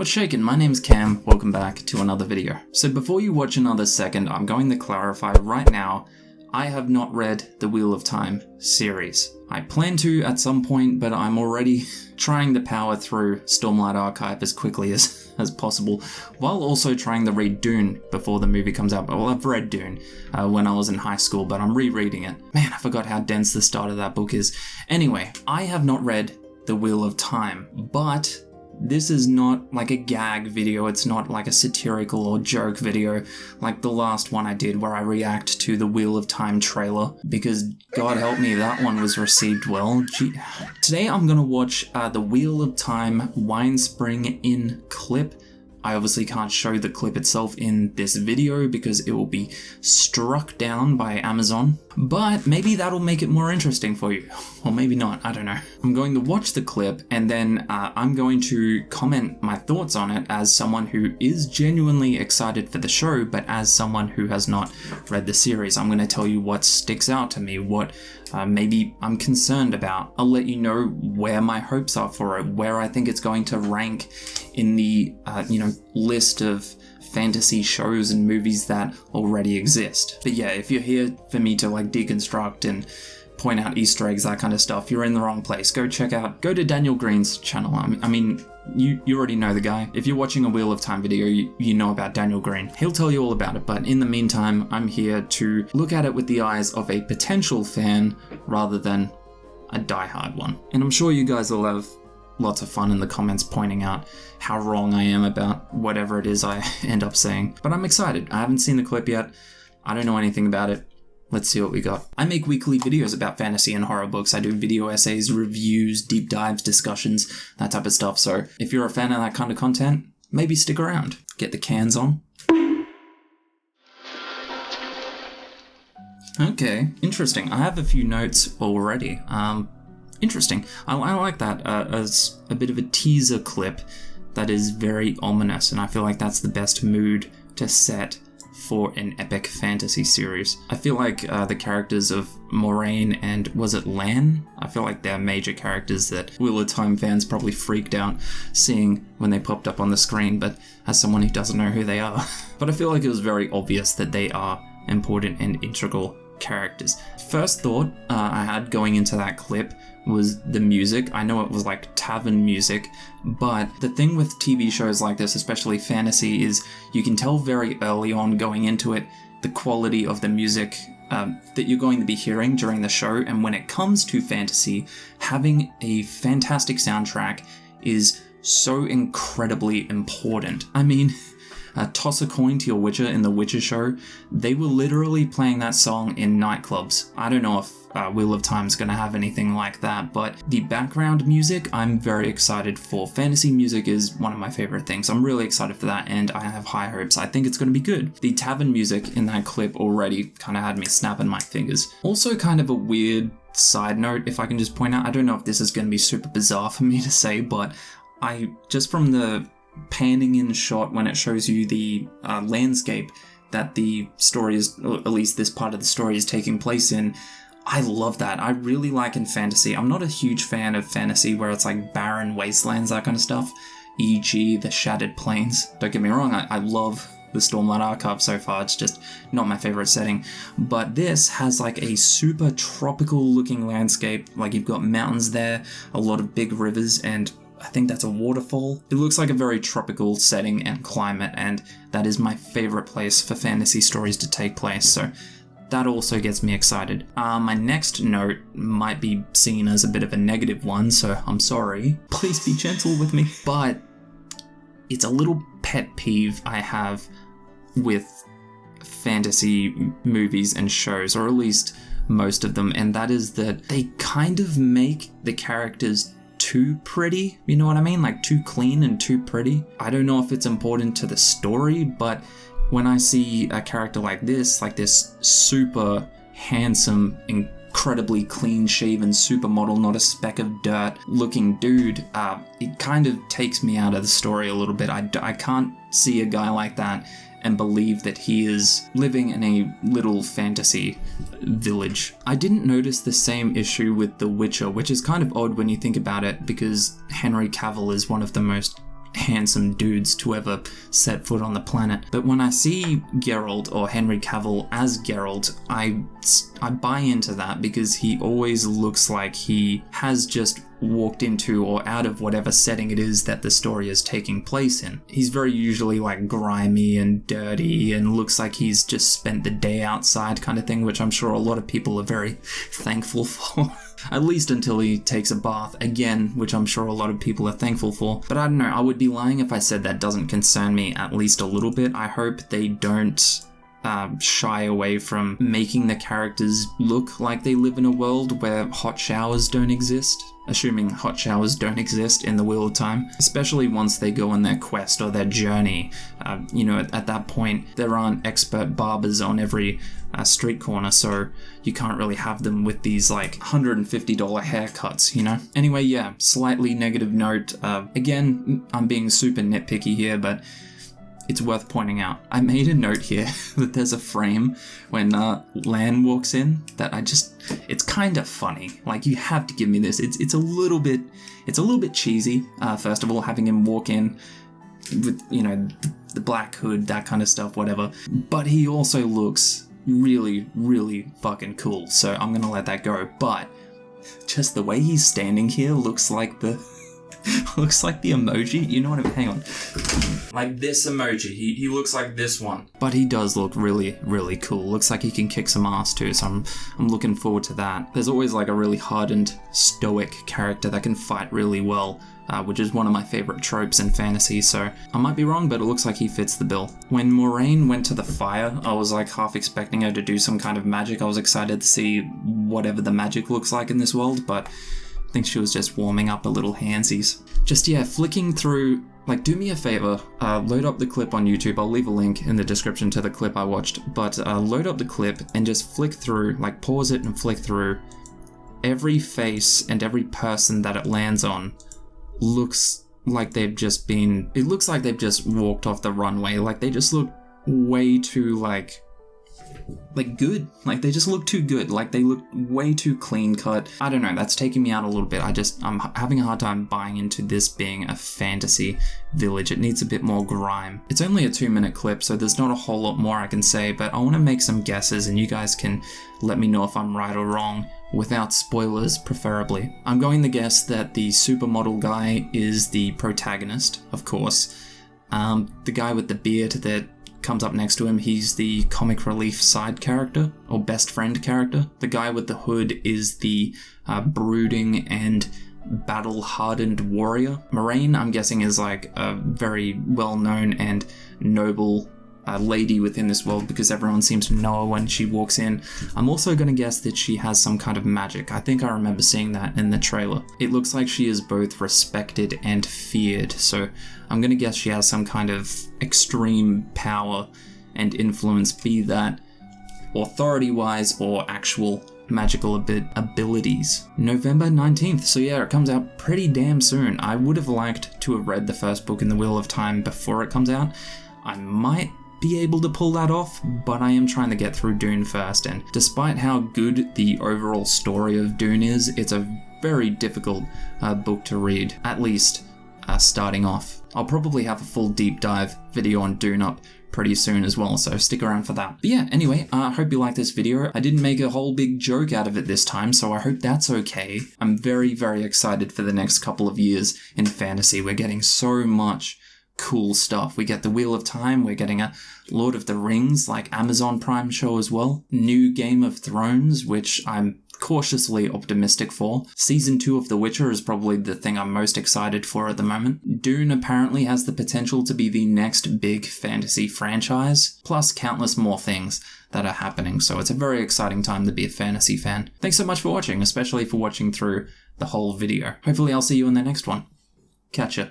What's shaking? My name's Cam, welcome back to another video. So before you watch another second, I'm going to clarify right now, I have not read the Wheel of Time series. I plan to at some point, but I'm already trying to power through Stormlight Archive as quickly as possible, while also trying to read Dune before the movie comes out. Well, I've read Dune when I was in high school, but I'm rereading it. Man, I forgot how dense the start of that book is. Anyway, I have not read the Wheel of Time, but this is not like a gag video, it's not like a satirical or joke video like the last one I did where I react to the Wheel of Time trailer, because God help me, that one was received well. Today I'm gonna watch the Wheel of Time Wine Spring Inn clip. I obviously can't show the clip itself in this video because it will be struck down by Amazon, but maybe that'll make it more interesting for you. Or maybe not, I don't know. I'm going to watch the clip and then I'm going to comment my thoughts on it as someone who is genuinely excited for the show, but as someone who has not read the series. I'm going to tell you what sticks out to me, what maybe I'm concerned about. I'll let you know where my hopes are for it, where I think it's going to rank in the list of fantasy shows and movies that already exist. But yeah, if you're here for me to like deconstruct and point out Easter eggs, that kind of stuff, you're in the wrong place. Go to Daniel Green's channel. I mean, you already know the guy. If you're watching a Wheel of Time video, you know about Daniel Green. He'll tell you all about it, but in the meantime, I'm here to look at it with the eyes of a potential fan rather than a diehard one. And I'm sure you guys will have lots of fun in the comments pointing out how wrong I am about whatever it is I end up saying. But I'm excited. I haven't seen the clip yet. I don't know anything about it. Let's see what we got. I make weekly videos about fantasy and horror books. I do video essays, reviews, deep dives, discussions, that type of stuff. So if you're a fan of that kind of content, maybe stick around. Get the cans on. Okay, interesting. I have a few notes already. Interesting. I like that as a bit of a teaser clip that is very ominous, and I feel like that's the best mood to set for an epic fantasy series. I feel like the characters of Moraine and, was it Lan? I feel like they're major characters that Wheel of Time fans probably freaked out seeing when they popped up on the screen, but as someone who doesn't know who they are. But I feel like it was very obvious that they are important and integral characters. First thought I had going into that clip was the music. I know it was like tavern music, but the thing with TV shows like this, especially fantasy, is you can tell very early on going into it the quality of the music that you're going to be hearing during the show. And when it comes to fantasy, having a fantastic soundtrack is so incredibly important. I mean, toss a coin to your Witcher in the Witcher show, they were literally playing that song in nightclubs. I don't know if Wheel of Time's gonna have anything like that, but the background music, I'm very excited for. Fantasy music is one of my favorite things. I'm really excited for that, and I have high hopes. I think it's gonna be good. The tavern music in that clip already kind of had me snapping my fingers. Also, kind of a weird side note, if I can just point out, I don't know if this is gonna be super bizarre for me to say, but just from the panning in shot when it shows you the landscape that the story is, or at least this part of the story is taking place in, I love that. I really like in fantasy. I'm not a huge fan of fantasy where it's like barren wastelands, that kind of stuff, e.g. the Shattered Plains. Don't get me wrong, I love the Stormlight Archive so far, it's just not my favorite setting. But this has like a super tropical looking landscape, like you've got mountains there, a lot of big rivers, and I think that's a waterfall. It looks like a very tropical setting and climate, and that is my favorite place for fantasy stories to take place, so that also gets me excited. My next note might be seen as a bit of a negative one, so I'm sorry. Please be gentle with me. But it's a little pet peeve I have with fantasy movies and shows, or at least most of them, and that is that they kind of make the characters too pretty, you know what I mean? Like too clean and too pretty. I don't know if it's important to the story, but when I see a character like this super handsome, incredibly clean shaven supermodel, not a speck of dirt looking dude, it kind of takes me out of the story a little bit. I can't see a guy like that and believe that he is living in a little fantasy village. I didn't notice the same issue with The Witcher, which is kind of odd when you think about it, because Henry Cavill is one of the most handsome dudes to ever set foot on the planet. But when I see Geralt or Henry Cavill as Geralt, I buy into that because he always looks like he has just walked into or out of whatever setting it is that the story is taking place in. He's very usually like grimy and dirty and looks like he's just spent the day outside kind of thing, which I'm sure a lot of people are very thankful for. At least until he takes a bath again, which I'm sure a lot of people are thankful for. But I don't know, I would be lying if I said that doesn't concern me at least a little bit. I hope they don't shy away from making the characters look like they live in a world where hot showers don't exist. Assuming hot showers don't exist in the Wheel of Time, especially once they go on their quest or their journey. At that point, there aren't expert barbers on every street corner, so you can't really have them with these like $150 haircuts, you know? Anyway, yeah, slightly negative note. Again, I'm being super nitpicky here, but it's worth pointing out. I made a note here that there's a frame when Lan walks in that it's kind of funny. Like, you have to give me this. It's a little bit cheesy. First of all, having him walk in with, the black hood, that kind of stuff, whatever. But he also looks really, really fucking cool. So I'm gonna let that go. But just the way he's standing here looks like the emoji, you know what I mean? Hang on. Like this emoji, he looks like this one. But he does look really, really cool. Looks like he can kick some ass too, so I'm looking forward to that. There's always like a really hardened, stoic character that can fight really well, which is one of my favorite tropes in fantasy, so I might be wrong, but it looks like he fits the bill. When Moraine went to the fire, I was like half expecting her to do some kind of magic. I was excited to see whatever the magic looks like in this world, but I think she was just warming up a little handsies. Just, yeah, flicking through, like, do me a favor, load up the clip on YouTube. I'll leave a link in the description to the clip I watched, but load up the clip and just flick through, like, pause it and flick through. Every face and every person that it lands on looks like they've just walked off the runway. Like, they just look way too, like good. Like, they just look too good. Like, they look way too clean cut. I don't know, that's taking me out a little bit. I'm having a hard time buying into this being a fantasy village. It needs a bit more grime. It's only a 2-minute clip, so there's not a whole lot more I can say, but I want to make some guesses and you guys can let me know if I'm right or wrong, without spoilers, preferably. I'm going to guess that the supermodel guy is the protagonist, of course. The guy with the beard that comes up next to him, he's the comic relief side character, or best friend character. The guy with the hood is the brooding and battle-hardened warrior. Moraine, I'm guessing, is like a very well-known and noble lady within this world because everyone seems to know her when she walks in. I'm also going to guess that she has some kind of magic. I think I remember seeing that in the trailer. It looks like she is both respected and feared, so I'm going to guess she has some kind of extreme power and influence, be that authority-wise or actual magical abilities. November 19th, so yeah, it comes out pretty damn soon. I would have liked to have read the first book in the Wheel of Time before it comes out. I might be able to pull that off, but I am trying to get through Dune first, and despite how good the overall story of Dune is, it's a very difficult book to read, at least starting off. I'll probably have a full deep dive video on Dune up pretty soon as well, so stick around for that. But yeah, anyway, I hope you liked this video. I didn't make a whole big joke out of it this time, so I hope that's okay. I'm very, very excited for the next couple of years in fantasy. We're getting so much cool stuff. We get the Wheel of Time, we're getting a Lord of the Rings, like Amazon Prime show as well. New Game of Thrones, which I'm cautiously optimistic for. Season 2 of The Witcher is probably the thing I'm most excited for at the moment. Dune apparently has the potential to be the next big fantasy franchise, plus countless more things that are happening, so it's a very exciting time to be a fantasy fan. Thanks so much for watching, especially for watching through the whole video. Hopefully I'll see you in the next one. Catch ya.